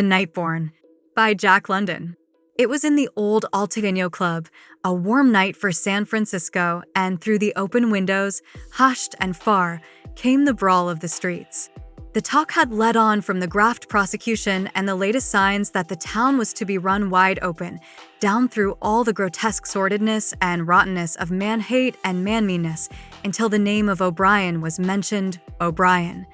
The Nightborn by Jack London. It was in the old Altovino Club, a warm night for San Francisco, and through the open windows, hushed and far, came the brawl of the streets. The talk had led on from the graft prosecution and the latest signs that the town was to be run wide open, down through all the grotesque sordidness and rottenness of man-hate and man-meanness, until the name of O'Brien was mentioned. O'Brien,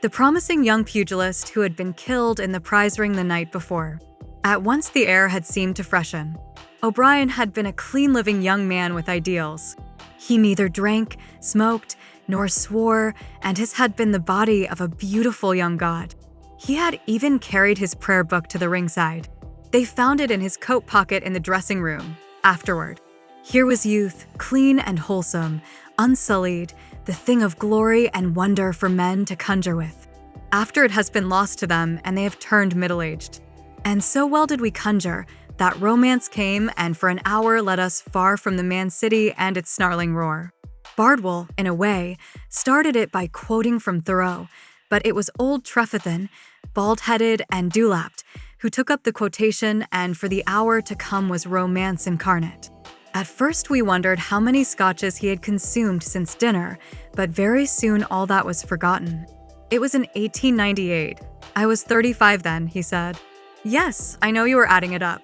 the promising young pugilist who had been killed in the prize ring the night before. At once the air had seemed to freshen. O'Brien had been a clean-living young man with ideals. He neither drank, smoked, nor swore, and his had been the body of a beautiful young god. He had even carried his prayer book to the ringside. They found it in his coat pocket in the dressing room, afterward. Here was youth, clean and wholesome, unsullied, the thing of glory and wonder for men to conjure with, after it has been lost to them and they have turned middle-aged. And so well did we conjure, that romance came and for an hour led us far from the man city and its snarling roar. Bardwell, in a way, started it by quoting from Thoreau, but it was old Trefethen, bald-headed and dewlapped, who took up the quotation, and for the hour to come was romance incarnate. At first we wondered how many scotches he had consumed since dinner, but very soon all that was forgotten. It was in 1898. I was 35 then, he said. Yes, I know you were adding it up.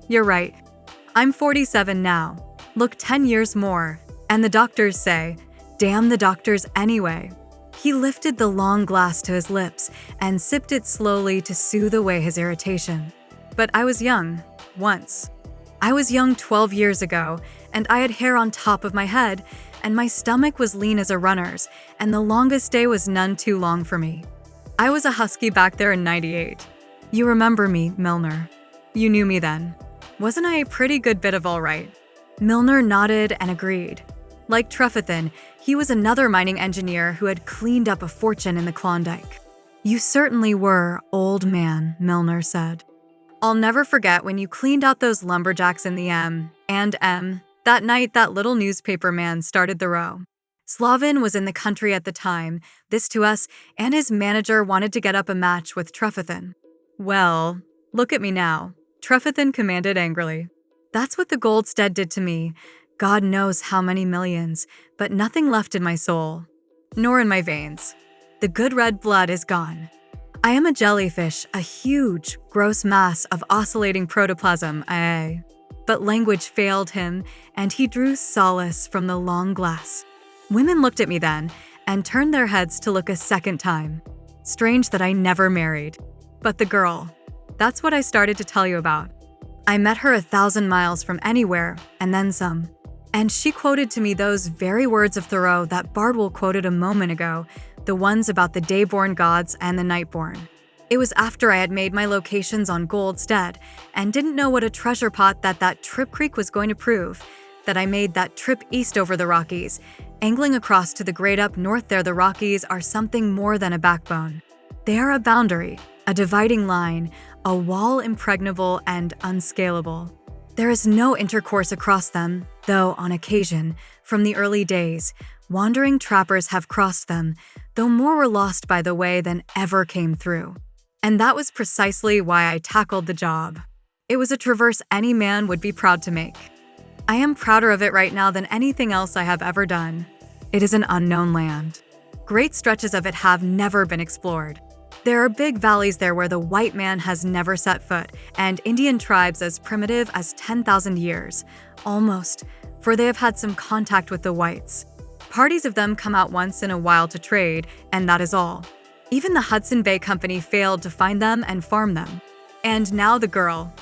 You're right. I'm 47 now. Look, 10 years more. And the doctors say, damn the doctors anyway. He lifted the long glass to his lips and sipped it slowly to soothe away his irritation. But I was young, once. I was young 12 years ago, and I had hair on top of my head, and my stomach was lean as a runner's, and the longest day was none too long for me. I was a husky back there in '98. You remember me, Milner. You knew me then. Wasn't I a pretty good bit of all right? Milner nodded and agreed. Like Trefethen, he was another mining engineer who had cleaned up a fortune in the Klondike. You certainly were, old man, Milner said. I'll never forget when you cleaned out those lumberjacks in the M. That night that little newspaper man started the row. Slavin was in the country at the time, this to us, and his manager wanted to get up a match with Trefethen. Well, look at me now, Trefethen commanded angrily. That's what the Goldstead did to me. God knows how many millions, but nothing left in my soul, nor in my veins. The good red blood is gone. I am a jellyfish, a huge, gross mass of oscillating protoplasm, aye. But language failed him, and he drew solace from the long glass. Women looked at me then, and turned their heads to look a second time. Strange that I never married. But the girl, that's what I started to tell you about. I met her 1,000 miles from anywhere, and then some. And she quoted to me those very words of Thoreau that Bardwell quoted a moment ago, the ones about the day-born gods and the night-born. It was after I had made my locations on Goldstead and didn't know what a treasure pot that Trip Creek was going to prove, that I made that trip east over the Rockies, angling across to the great up north there. The Rockies are something more than a backbone. They are a boundary, a dividing line, a wall impregnable and unscalable. There is no intercourse across them, though on occasion, from the early days, wandering trappers have crossed them, though more were lost by the way than ever came through. And that was precisely why I tackled the job. It was a traverse any man would be proud to make. I am prouder of it right now than anything else I have ever done. It is an unknown land. Great stretches of it have never been explored. There are big valleys there where the white man has never set foot, and Indian tribes as primitive as 10,000 years, almost, for they have had some contact with the whites. Parties of them come out once in a while to trade, and that is all. Even the Hudson Bay Company failed to find them and farm them. And now the girl.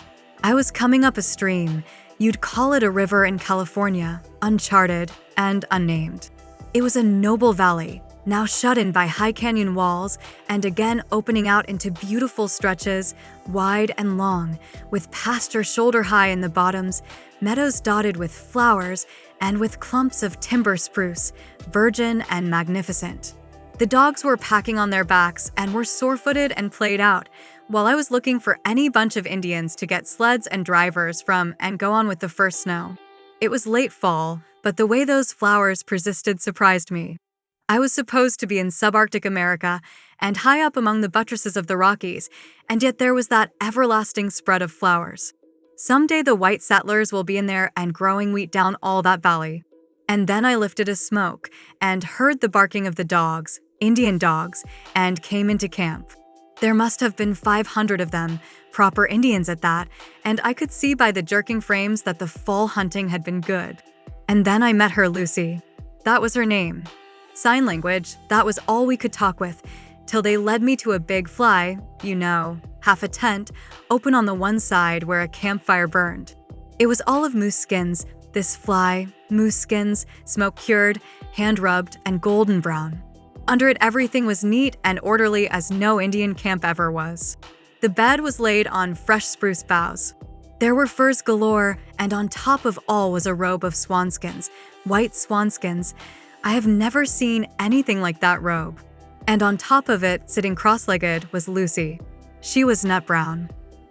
I was coming up a stream. You'd call it a river in California, uncharted and unnamed. It was a noble valley, now shut in by high canyon walls, and again opening out into beautiful stretches, wide and long, with pasture shoulder-high in the bottoms, meadows dotted with flowers, and with clumps of timber spruce, virgin and magnificent. The dogs were packing on their backs and were sore-footed and played out, while I was looking for any bunch of Indians to get sleds and drivers from and go on with the first snow. It was late fall, but the way those flowers persisted surprised me. I was supposed to be in subarctic America and high up among the buttresses of the Rockies, and yet there was that everlasting spread of flowers. Someday the white settlers will be in there and growing wheat down all that valley. And then I lifted a smoke and heard the barking of the dogs, Indian dogs, and came into camp. There must have been 500 of them, proper Indians at that, and I could see by the jerking frames that the fall hunting had been good. And then I met her, Lucy. That was her name. Sign language, that was all we could talk with, till they led me to a big fly, half a tent, open on the one side where a campfire burned. It was all of moose skins, this fly, moose skins, smoke-cured, hand-rubbed, and golden brown. Under it everything was neat and orderly as no Indian camp ever was. The bed was laid on fresh spruce boughs. There were furs galore, and on top of all was a robe of swanskins, white swanskins. I have never seen anything like that robe. And on top of it, sitting cross-legged, was Lucy. She was nut brown.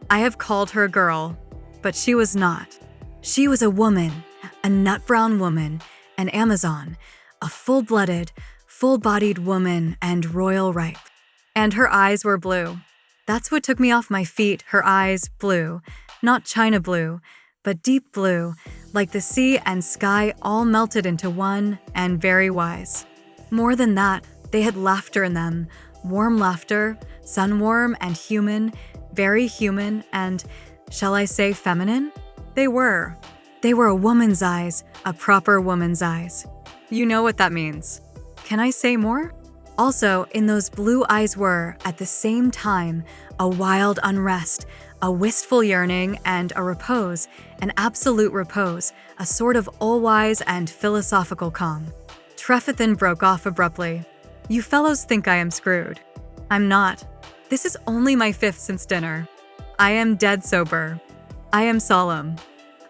I have called her a girl, but she was not. She was a woman, a nut brown woman, an Amazon, a full-blooded, full-bodied woman and royal ripe. And her eyes were blue. That's what took me off my feet, her eyes blue. Not china blue, but deep blue, like the sea and sky all melted into one and very wise. More than that, they had laughter in them, warm laughter, sun-warm and human, very human and, shall I say, feminine? They were. They were a woman's eyes, a proper woman's eyes. You know what that means. Can I say more? Also, in those blue eyes were, at the same time, a wild unrest, a wistful yearning, and a repose, an absolute repose, a sort of all-wise and philosophical calm. Trefethen broke off abruptly. You fellows think I am screwed. I'm not. This is only my 5th since dinner. I am dead sober. I am solemn.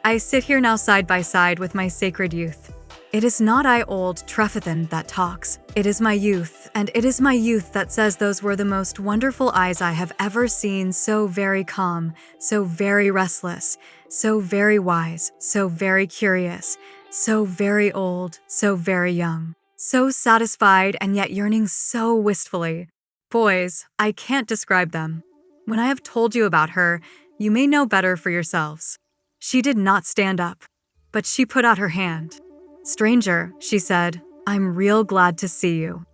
I sit here now side by side with my sacred youth. It is not I old Trefethen that talks. It is my youth, and it is my youth that says those were the most wonderful eyes I have ever seen, so very calm, so very restless, so very wise, so very curious, so very old, so very young, so satisfied and yet yearning so wistfully. Boys, I can't describe them. When I have told you about her, you may know better for yourselves. She did not stand up, but she put out her hand. Stranger, she said, I'm real glad to see you.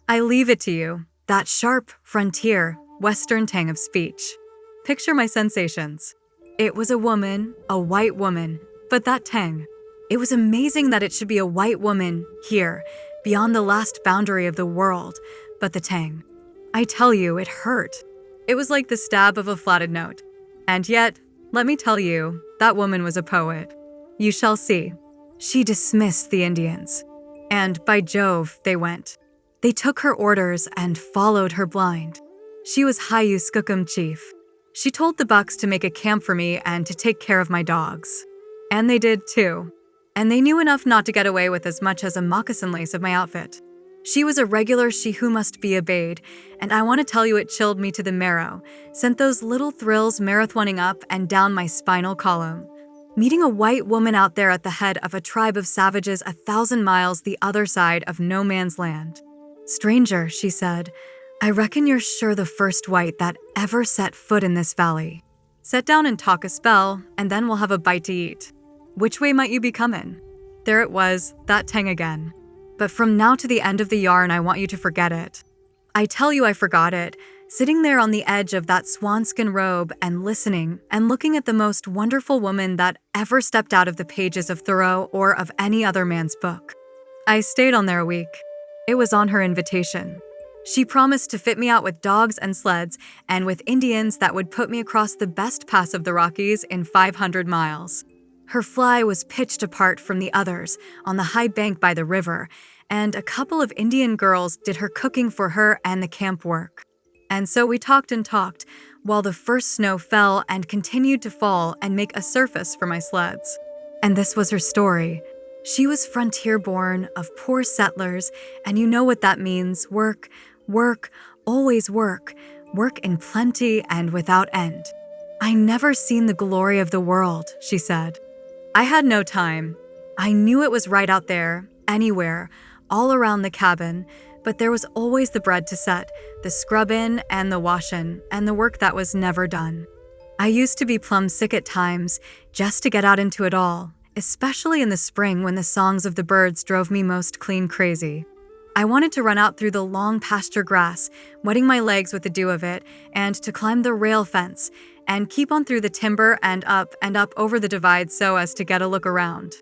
I leave it to you, that sharp, frontier, western tang of speech. Picture my sensations. It was a woman, a white woman, but that tang. It was amazing that it should be a white woman here, beyond the last boundary of the world, but the tang. I tell you, it hurt. It was like the stab of a flatted note. And yet, let me tell you, that woman was a poet. You shall see. She dismissed the Indians. And by Jove, they went. They took her orders and followed her blind. She was Hayu Skookum chief. She told the bucks to make a camp for me and to take care of my dogs. And they did too. And they knew enough not to get away with as much as a moccasin lace of my outfit. She was a regular she who must be obeyed, and I want to tell you it chilled me to the marrow, sent those little thrills marathoning up and down my spinal column. Meeting a white woman out there at the head of a tribe of savages 1,000 miles the other side of no man's land. Stranger, she said, I reckon you're sure the first white that ever set foot in this valley. Sit down and talk a spell, and then we'll have a bite to eat. Which way might you be comin'? There it was, that tang again. But from now to the end of the yarn, I want you to forget it. I tell you I forgot it, sitting there on the edge of that swanskin robe and listening and looking at the most wonderful woman that ever stepped out of the pages of Thoreau or of any other man's book. I stayed on there a week. It was on her invitation. She promised to fit me out with dogs and sleds and with Indians that would put me across the best pass of the Rockies in 500 miles. Her fly was pitched apart from the others on the high bank by the river, and a couple of Indian girls did her cooking for her and the camp work. And so we talked and talked, while the first snow fell and continued to fall and make a surface for my sleds. And this was her story. She was frontier-born, of poor settlers, and you know what that means. Work, work, always work. Work in plenty and without end. I never seen the glory of the world, she said. I had no time. I knew it was right out there, anywhere, all around the cabin, but there was always the bread to set, the scrubbin' and the washin', and the work that was never done. I used to be plumb sick at times just to get out into it all, especially in the spring when the songs of the birds drove me most clean crazy. I wanted to run out through the long pasture grass, wetting my legs with the dew of it, and to climb the rail fence, and keep on through the timber and up over the divide so as to get a look around.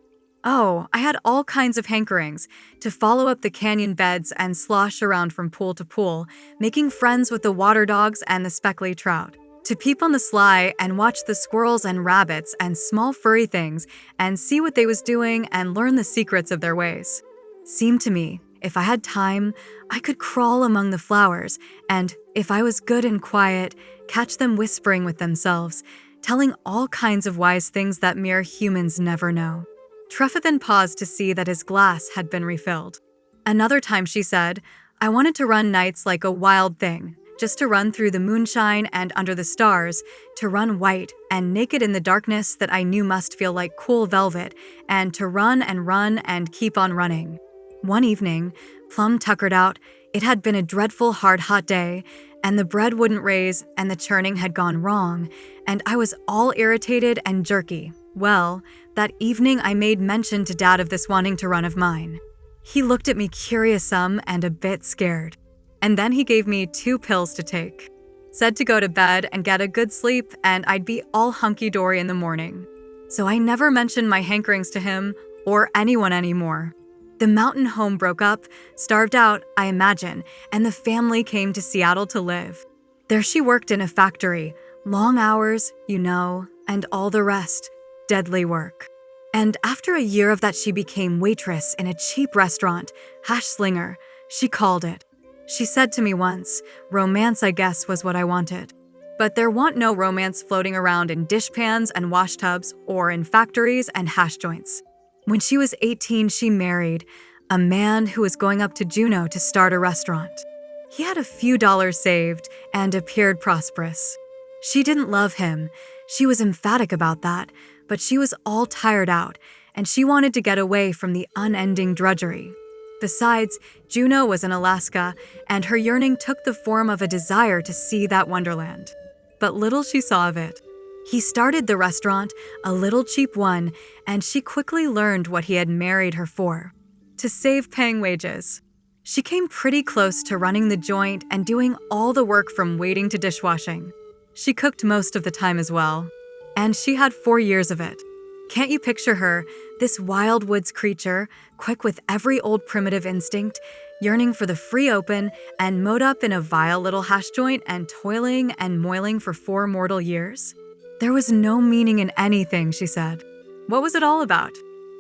Oh, I had all kinds of hankerings to follow up the canyon beds and slosh around from pool to pool, making friends with the water dogs and the speckly trout. To peep on the sly and watch the squirrels and rabbits and small furry things and see what they was doing and learn the secrets of their ways. Seemed to me, if I had time, I could crawl among the flowers and, if I was good and quiet, catch them whispering with themselves, telling all kinds of wise things that mere humans never know. Trefethen then paused to see that his glass had been refilled. Another time she said, I wanted to run nights like a wild thing, just to run through the moonshine and under the stars, to run white and naked in the darkness that I knew must feel like cool velvet, and to run and keep on running. One evening, plumb tuckered out, it had been a dreadful hard hot day, and the bread wouldn't raise and the churning had gone wrong, and I was all irritated and jerky. Well, that evening I made mention to Dad of this wanting to run of mine. He looked at me curious-some and a bit scared. And then he gave me 2 pills to take. Said to go to bed and get a good sleep and I'd be all hunky-dory in the morning. So I never mentioned my hankerings to him or anyone anymore. The mountain home broke up, starved out, I imagine, and the family came to Seattle to live. There she worked in a factory, long hours, and all the rest. Deadly work. And after a year of that she became waitress in a cheap restaurant, hash slinger, she called it. She said to me once, romance I guess was what I wanted. But there wa'n't no romance floating around in dishpans and wash tubs or in factories and hash joints. When she was 18, she married a man who was going up to Juneau to start a restaurant. He had a few dollars saved and appeared prosperous. She didn't love him. She was emphatic about that, but she was all tired out, and she wanted to get away from the unending drudgery. Besides, Juneau was in Alaska, and her yearning took the form of a desire to see that wonderland. But little she saw of it. He started the restaurant, a little cheap one, and she quickly learned what he had married her for: to save paying wages. She came pretty close to running the joint and doing all the work from waiting to dishwashing. She cooked most of the time as well. And she had 4 years of it. Can't you picture her, this wild woods creature, quick with every old primitive instinct, yearning for the free open and mowed up in a vile little hash joint and toiling and moiling for 4 mortal years? There was no meaning in anything, she said. What was it all about?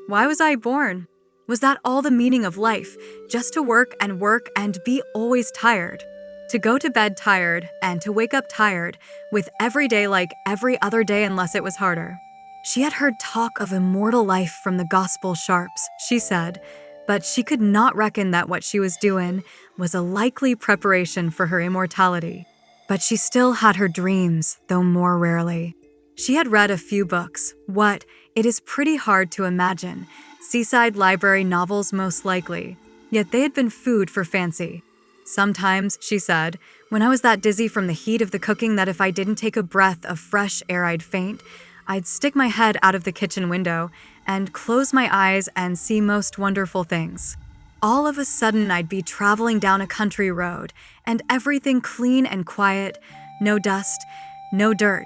Why was I born? Was that all the meaning of life, just to work and be always tired? To go to bed tired and to wake up tired, with every day like every other day unless it was harder. She had heard talk of immortal life from the gospel sharps, she said, but she could not reckon that what she was doing was a likely preparation for her immortality. But she still had her dreams, though more rarely. She had read a few books, what, it is pretty hard to imagine, seaside library novels most likely, yet they had been food for fancy. Sometimes, she said, when I was that dizzy from the heat of the cooking that if I didn't take a breath of fresh air I'd faint, I'd stick my head out of the kitchen window and close my eyes and see most wonderful things. All of a sudden I'd be traveling down a country road and everything clean and quiet, no dust, no dirt,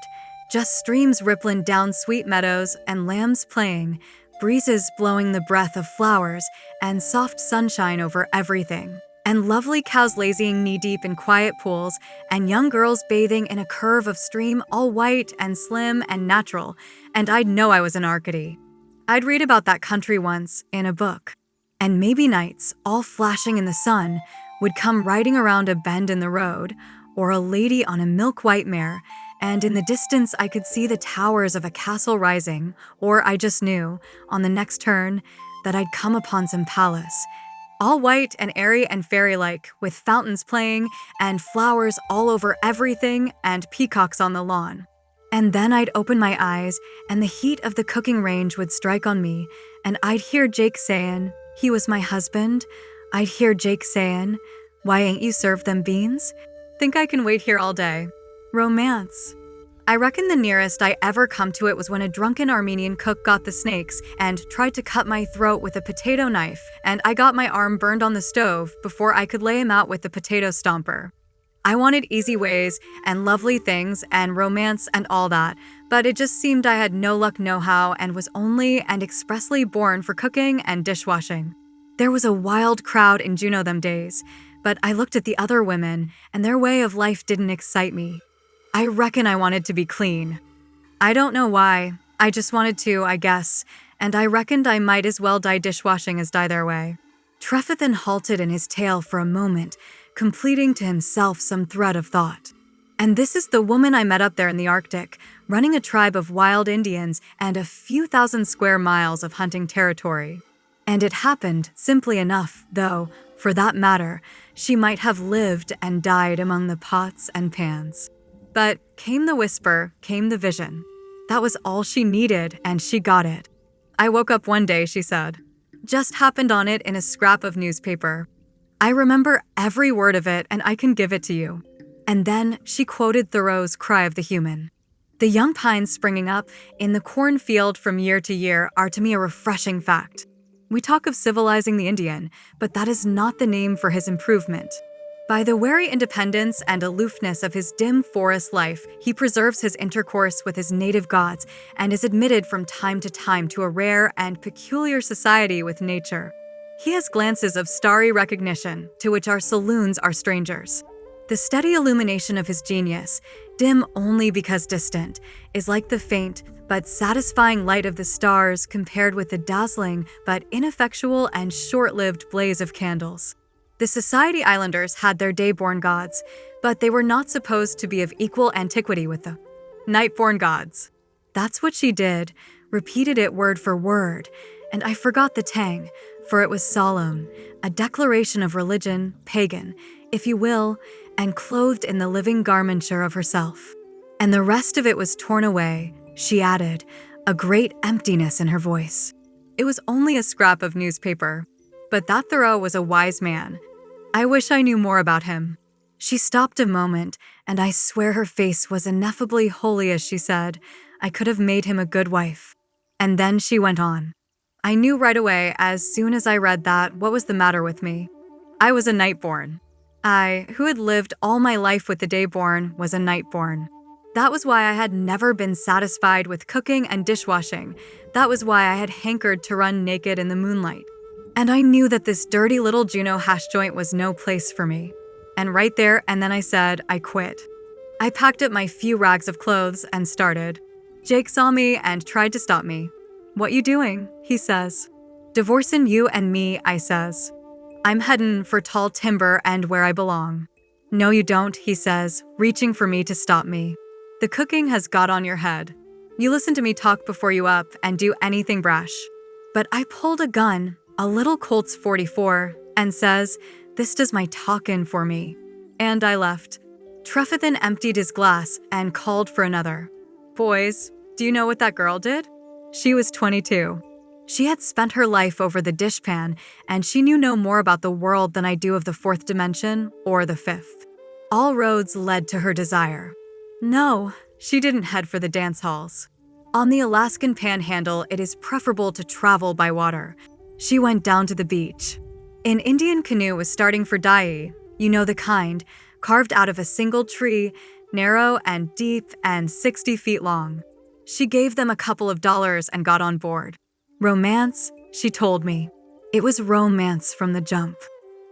just streams rippling down sweet meadows and lambs playing, breezes blowing the breath of flowers, and soft sunshine over everything. And lovely cows lazying knee-deep in quiet pools, and young girls bathing in a curve of stream all white and slim and natural, and I'd know I was in Arcady. I'd read about that country once, in a book. And maybe nights, all flashing in the sun, would come riding around a bend in the road, or a lady on a milk-white mare, and in the distance I could see the towers of a castle rising, or I just knew, on the next turn, that I'd come upon some palace, all white and airy and fairy-like, with fountains playing, and flowers all over everything, and peacocks on the lawn. And then I'd open my eyes, and the heat of the cooking range would strike on me, and I'd hear Jake saying, he was my husband, I'd hear Jake saying, "Why ain't you served them beans?" Think I can wait here all day. Romance. I reckon the nearest I ever come to it was when a drunken Armenian cook got the snakes and tried to cut my throat with a potato knife, and I got my arm burned on the stove before I could lay him out with the potato stomper. I wanted easy ways and lovely things and romance and all that, but it just seemed I had no luck no how and was only and expressly born for cooking and dishwashing. There was a wild crowd in Juneau them days, but I looked at the other women and their way of life didn't excite me. I reckon I wanted to be clean. I don't know why, I just wanted to, I guess, and I reckoned I might as well die dishwashing as die their way. Trefethen halted in his tale for a moment, completing to himself some thread of thought. And this is the woman I met up there in the Arctic, running a tribe of wild Indians and a few thousand square miles of hunting territory. And it happened simply enough, though, for that matter, she might have lived and died among the pots and pans. But came the whisper, came the vision. That was all she needed, and she got it. I woke up one day, she said. Just happened on it in a scrap of newspaper. I remember every word of it, and I can give it to you. And then she quoted Thoreau's Cry of the Human. The young pines springing up in the cornfield from year to year are to me a refreshing fact. We talk of civilizing the Indian, but that is not the name for his improvement. By the wary independence and aloofness of his dim forest life, he preserves his intercourse with his native gods and is admitted from time to time to a rare and peculiar society with nature. He has glances of starry recognition, to which our saloons are strangers. The steady illumination of his genius, dim only because distant, is like the faint but satisfying light of the stars compared with the dazzling but ineffectual and short-lived blaze of candles. The Society Islanders had their day-born gods, but they were not supposed to be of equal antiquity with the night-born gods. That's what she did, repeated it word for word, and I forgot the tang, for it was solemn, a declaration of religion, pagan, if you will, and clothed in the living garmenture of herself. And the rest of it was torn away, she added, a great emptiness in her voice. It was only a scrap of newspaper. But that Thoreau was a wise man. I wish I knew more about him. She stopped a moment, and I swear her face was ineffably holy as she said, I could have made him a good wife. And then she went on. I knew right away, as soon as I read that, what was the matter with me. I was a night-born. I, who had lived all my life with the day-born, was a night-born. That was why I had never been satisfied with cooking and dishwashing. That was why I had hankered to run naked in the moonlight. And I knew that this dirty little Juneau hash joint was no place for me. And right there and then I said, I quit. I packed up my few rags of clothes and started. Jake saw me and tried to stop me. What you doing? He says. Divorcin' you and me, I says. I'm headin' for tall timber and where I belong. No you don't, he says, reaching for me to stop me. The cooking has got on your head. You listen to me talk before you up and do anything brash. But I pulled a gun, a little Colt's 44, and says, this does my talkin' for me. And I left. Trefethen emptied his glass and called for another. Boys, do you know what that girl did? She was 22. She had spent her life over the dishpan, and she knew no more about the world than I do of the fourth dimension or the fifth. All roads led to her desire. No, she didn't head for the dance halls. On the Alaskan Panhandle, it is preferable to travel by water. She went down to the beach. An Indian canoe was starting for Dyea, you know the kind, carved out of a single tree, narrow and deep and 60 feet long. She gave them a couple of dollars and got on board. Romance, she told me. It was romance from the jump.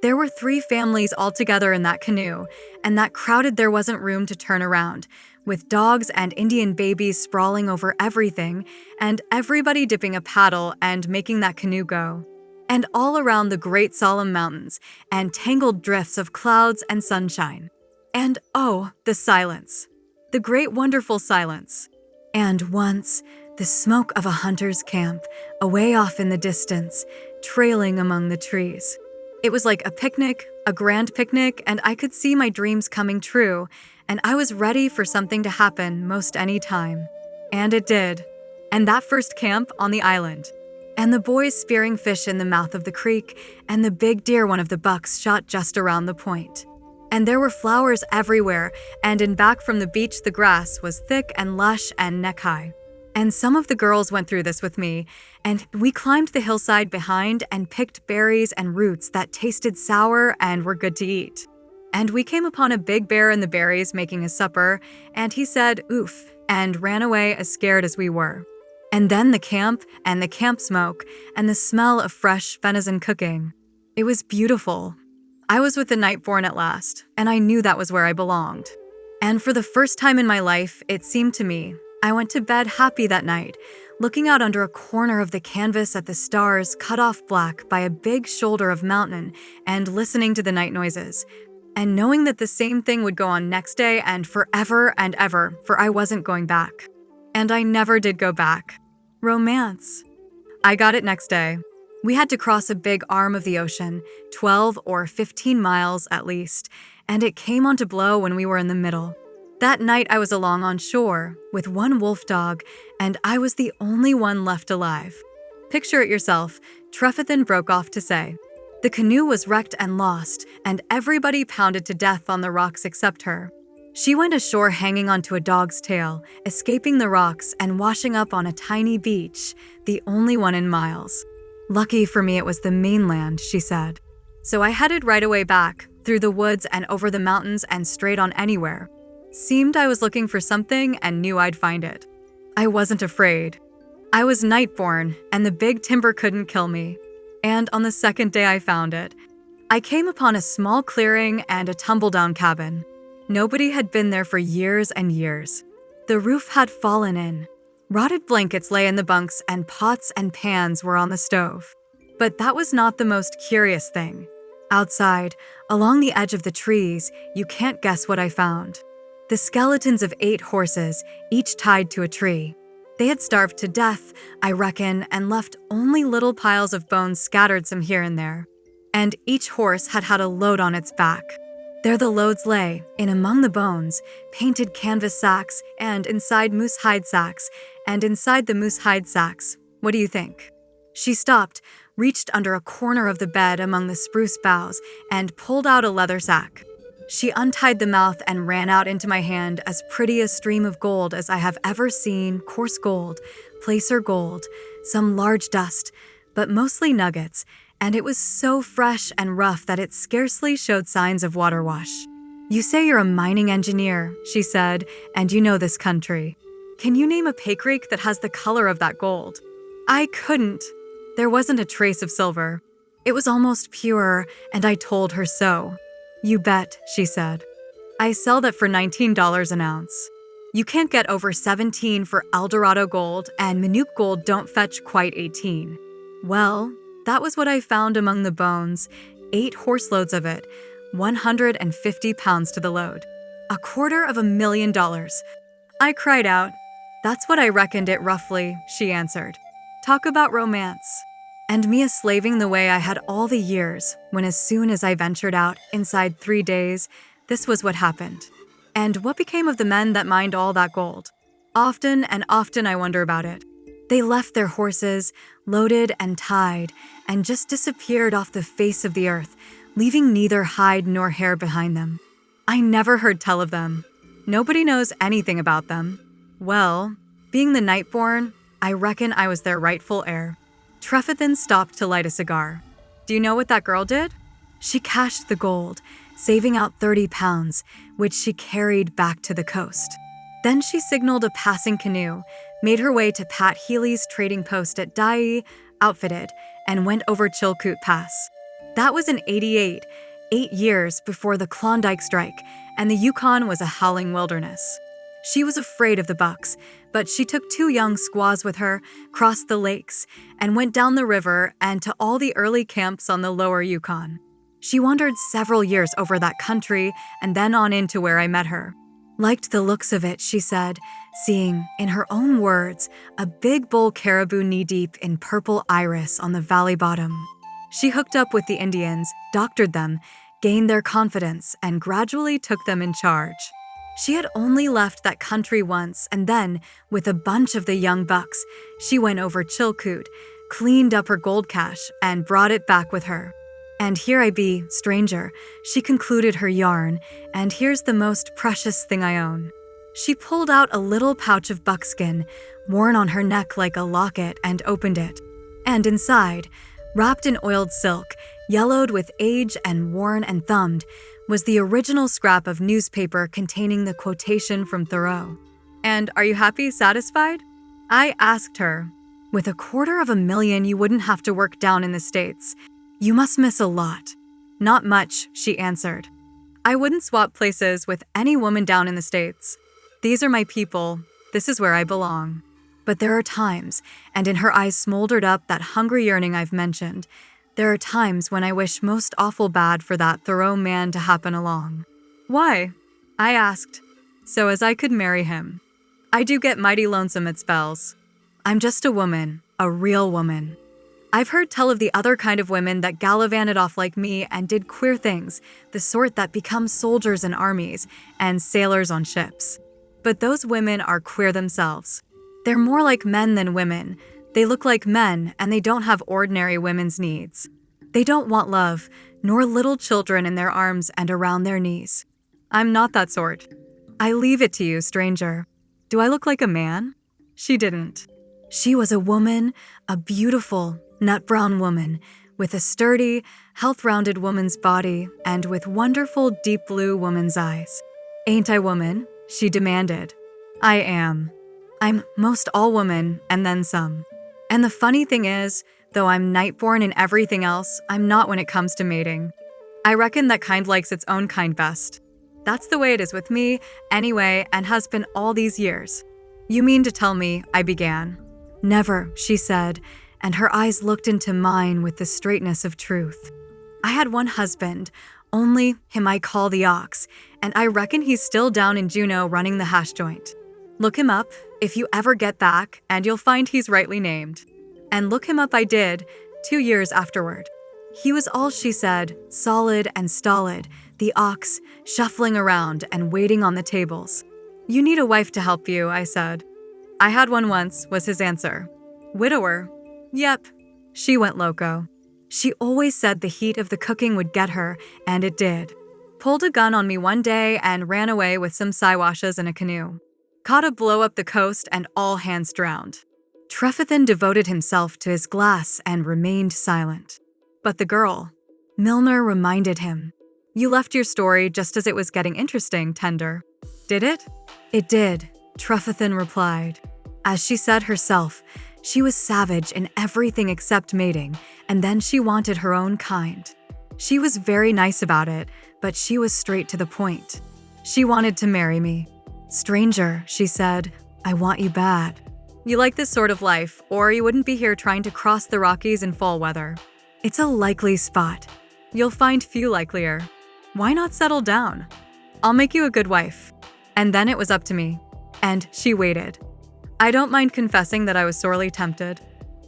There were 3 families all together in that canoe, and that crowded there wasn't room to turn around, with dogs and Indian babies sprawling over everything, and everybody dipping a paddle and making that canoe go. And all around the great solemn mountains, and tangled drifts of clouds and sunshine. And oh, the silence. The great wonderful silence. And once, the smoke of a hunter's camp, away off in the distance, trailing among the trees. It was like a picnic, a grand picnic, and I could see my dreams coming true, and I was ready for something to happen most any time. And it did. And that first camp on the island. and the boys spearing fish in the mouth of the creek, and the big deer one of the bucks shot just around the point. And there were flowers everywhere, and in back from the beach the grass was thick and lush and neck-high. And some of the girls went through this with me, and we climbed the hillside behind and picked berries and roots that tasted sour and were good to eat. And we came upon a big bear in the berries making a supper, and he said, "Oof," and ran away as scared as we were. And then the camp and the camp smoke and the smell of fresh venison cooking. It was beautiful. I was with the Nightborn at last, and I knew that was where I belonged. And for the first time in my life, it seemed to me, I went to bed happy that night, looking out under a corner of the canvas at the stars cut off black by a big shoulder of mountain and listening to the night noises, and knowing that the same thing would go on next day and forever and ever, for I wasn't going back. And I never did go back. Romance. I got it next day. We had to cross a big arm of the ocean, 12 or 15 miles at least, and it came on to blow when we were in the middle. That night I was along on shore with one wolf dog, and I was the only one left alive. Picture it yourself, Trefethen broke off to say. The canoe was wrecked and lost, and everybody pounded to death on the rocks except her. She went ashore hanging onto a dog's tail, escaping the rocks and washing up on a tiny beach, the only one in miles. Lucky for me it was the mainland, she said. So I headed right away back, through the woods and over the mountains and straight on anywhere. Seemed I was looking for something and knew I'd find it. I wasn't afraid. I was Nightborn, and the big timber couldn't kill me. And on the second day I found it, I came upon a small clearing and a tumble-down cabin. Nobody had been there for years and years. The roof had fallen in. Rotted blankets lay in the bunks and pots and pans were on the stove. But that was not the most curious thing. Outside, along the edge of the trees, you can't guess what I found. The skeletons of 8 horses, each tied to a tree. They had starved to death, I reckon, and left only little piles of bones scattered some here and there. And each horse had had a load on its back. There the loads lay, in among the bones, painted canvas sacks, and inside moose hide sacks, and inside the moose hide sacks, what do you think? She stopped, reached under a corner of the bed among the spruce boughs, and pulled out a leather sack. She untied the mouth and ran out into my hand as pretty a stream of gold as I have ever seen, coarse gold, placer gold, some large dust, but mostly nuggets, and it was so fresh and rough that it scarcely showed signs of water wash. "You say you're a mining engineer," she said, "and you know this country. Can you name a pay creek that has the color of that gold?" I couldn't. There wasn't a trace of silver. It was almost pure, and I told her so. "You bet," she said. "I sell that for $19 an ounce. You can't get over 17 for Eldorado gold, and Minute gold don't fetch quite 18. Well, that was what I found among the bones, 8 horseloads of it, 150 pounds to the load. $250,000. I cried out. "That's what I reckoned it roughly," she answered. "Talk about romance." And me a slaving the way I had all the years, when as soon as I ventured out, inside 3 days, this was what happened. And what became of the men that mined all that gold? Often and often I wonder about it. They left their horses, loaded and tied, and just disappeared off the face of the earth, leaving neither hide nor hair behind them. I never heard tell of them. Nobody knows anything about them. Well, being the Nightborn, I reckon I was their rightful heir. Trefethen stopped to light a cigar. "Do you know what that girl did?" She cached the gold, saving out 30 pounds, which she carried back to the coast. Then she signaled a passing canoe, made her way to Pat Healy's trading post at Dyea, outfitted, and went over Chilkoot Pass. That was in '88, 8 years before the Klondike strike, and the Yukon was a howling wilderness. She was afraid of the bucks, but she took 2 young squaws with her, crossed the lakes, and went down the river and to all the early camps on the lower Yukon. She wandered several years over that country and then on into where I met her. Liked the looks of it, she said, seeing, in her own words, a big bull caribou knee-deep in purple iris on the valley bottom. She hooked up with the Indians, doctored them, gained their confidence, and gradually took them in charge. She had only left that country once, and then, with a bunch of the young bucks, she went over Chilkoot, cleaned up her gold cache, and brought it back with her. "And here I be, stranger," she concluded her yarn, "and here's the most precious thing I own." She pulled out a little pouch of buckskin, worn on her neck like a locket, and opened it. And inside, wrapped in oiled silk, yellowed with age and worn and thumbed, was the original scrap of newspaper containing the quotation from Thoreau. "And are you happy, satisfied?" I asked her. "With $250,000, you wouldn't have to work down in the States. You must miss a lot." "Not much," she answered. "I wouldn't swap places with any woman down in the States. These are my people. This is where I belong." But there are times, and in her eyes smoldered up that hungry yearning I've mentioned, there are times when I wish most awful bad for that Thoreau man to happen along. "Why?" I asked. "So as I could marry him. I do get mighty lonesome at spells. I'm just a woman, a real woman. I've heard tell of the other kind of women that gallivanted off like me and did queer things, the sort that become soldiers in armies and sailors on ships. But those women are queer themselves. They're more like men than women. They look like men, and they don't have ordinary women's needs. They don't want love, nor little children in their arms and around their knees. I'm not that sort. I leave it to you, stranger. Do I look like a man?" She didn't. She was a woman, a beautiful, nut-brown woman, with a sturdy, health-rounded woman's body and with wonderful deep blue woman's eyes. "Ain't I woman?" she demanded. "I am. I'm most all woman, and then some. And the funny thing is, though I'm night-born in everything else, I'm not when it comes to mating. I reckon that kind likes its own kind best. That's the way it is with me, anyway, and has been all these years." "You mean to tell me," I began. "Never," she said, and her eyes looked into mine with the straightness of truth. "I had one husband, only him I call the Ox, and I reckon he's still down in Juneau running the hash joint. Look him up, if you ever get back, and you'll find he's rightly named." And look him up I did, 2 years afterward. He was all she said, solid and stolid, the Ox, shuffling around and waiting on the tables. "You need a wife to help you," I said. "I had one once," was his answer. "Widower?" "Yep." She went loco. She always said the heat of the cooking would get her, and it did. Pulled a gun on me one day and ran away with some Siwashes in a canoe. Caught a blow up the coast and all hands drowned. Trefethen devoted himself to his glass and remained silent. But the girl, Milner reminded him. "You left your story just as it was getting interesting, Tender." "Did it?" "It did," Trefethen replied. As she said herself, she was savage in everything except mating, and then she wanted her own kind. She was very nice about it, but she was straight to the point. She wanted to marry me. "Stranger," she said, "I want you bad. You like this sort of life, or you wouldn't be here trying to cross the Rockies in fall weather. It's a likely spot. You'll find few likelier. Why not settle down? I'll make you a good wife." And then it was up to me. And she waited. I don't mind confessing that I was sorely tempted.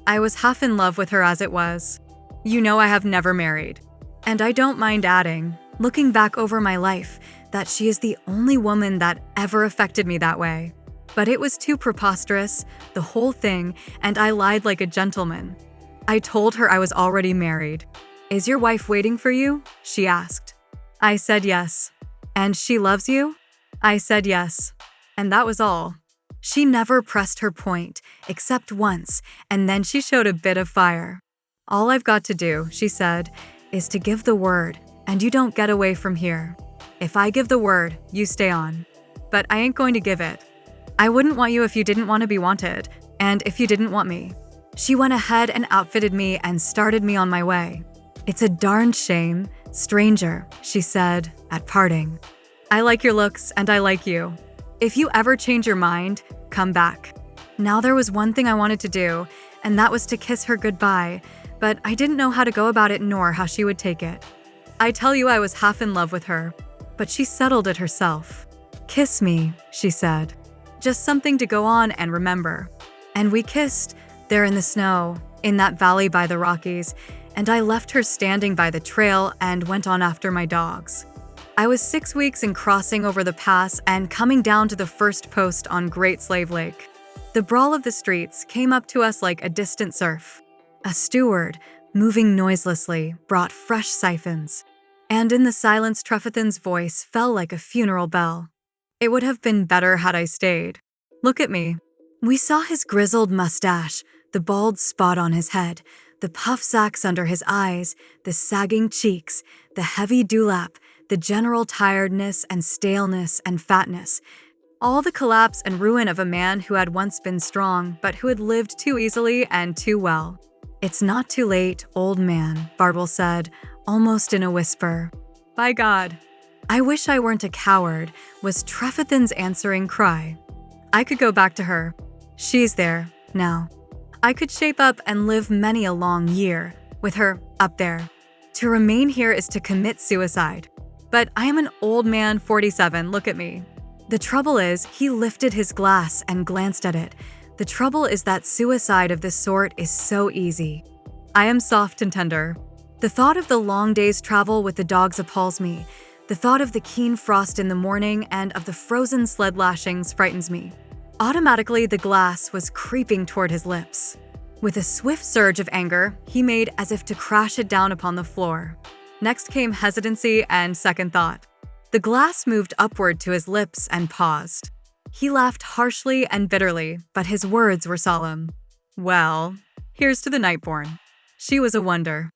I was half in love with her as it was. You know I have never married. And I don't mind adding, looking back over my life, that she is the only woman that ever affected me that way. But it was too preposterous, the whole thing, and I lied like a gentleman. I told her I was already married. "Is your wife waiting for you?" she asked. I said yes. "And she loves you?" I said yes. And that was all. She never pressed her point, except once, and then she showed a bit of fire. "All I've got to do," she said, "is to give the word, and you don't get away from here. If I give the word, you stay on. But I ain't going to give it. I wouldn't want you if you didn't want to be wanted, and if you didn't want me." She went ahead and outfitted me and started me on my way. "It's a darned shame, stranger," she said, at parting. "I like your looks, and I like you. If you ever change your mind, come back." Now there was one thing I wanted to do, and that was to kiss her goodbye, but I didn't know how to go about it nor how she would take it. I tell you I was half in love with her, but she settled it herself. "Kiss me," she said. "Just something to go on and remember." And we kissed, there in the snow, in that valley by the Rockies, and I left her standing by the trail and went on after my dogs. I was 6 weeks in crossing over the pass and coming down to the first post on Great Slave Lake. The brawl of the streets came up to us like a distant surf. A steward, moving noiselessly, brought fresh siphons. And in the silence, Trefethen's voice fell like a funeral bell. It would have been better had I stayed. Look at me. We saw his grizzled mustache, the bald spot on his head, the puff sacks under his eyes, the sagging cheeks, the heavy dewlap, the general tiredness and staleness and fatness. All the collapse and ruin of a man who had once been strong, but who had lived too easily and too well. "It's not too late, old man," Bartle said, almost in a whisper. "By God, I wish I weren't a coward," was Trefethen's answering cry. I could go back to her. She's there, now. I could shape up and live many a long year, with her up there. To remain here is to commit suicide. But I am an old man, 47, look at me. The trouble is, he lifted his glass and glanced at it. The trouble is that suicide of this sort is so easy. I am soft and tender. The thought of the long day's travel with the dogs appalls me. The thought of the keen frost in the morning and of the frozen sled lashings frightens me. Automatically, the glass was creeping toward his lips. With a swift surge of anger, he made as if to crash it down upon the floor. Next came hesitancy and second thought. The glass moved upward to his lips and paused. He laughed harshly and bitterly, but his words were solemn. "Well, here's to the Nightborn. She was a wonder."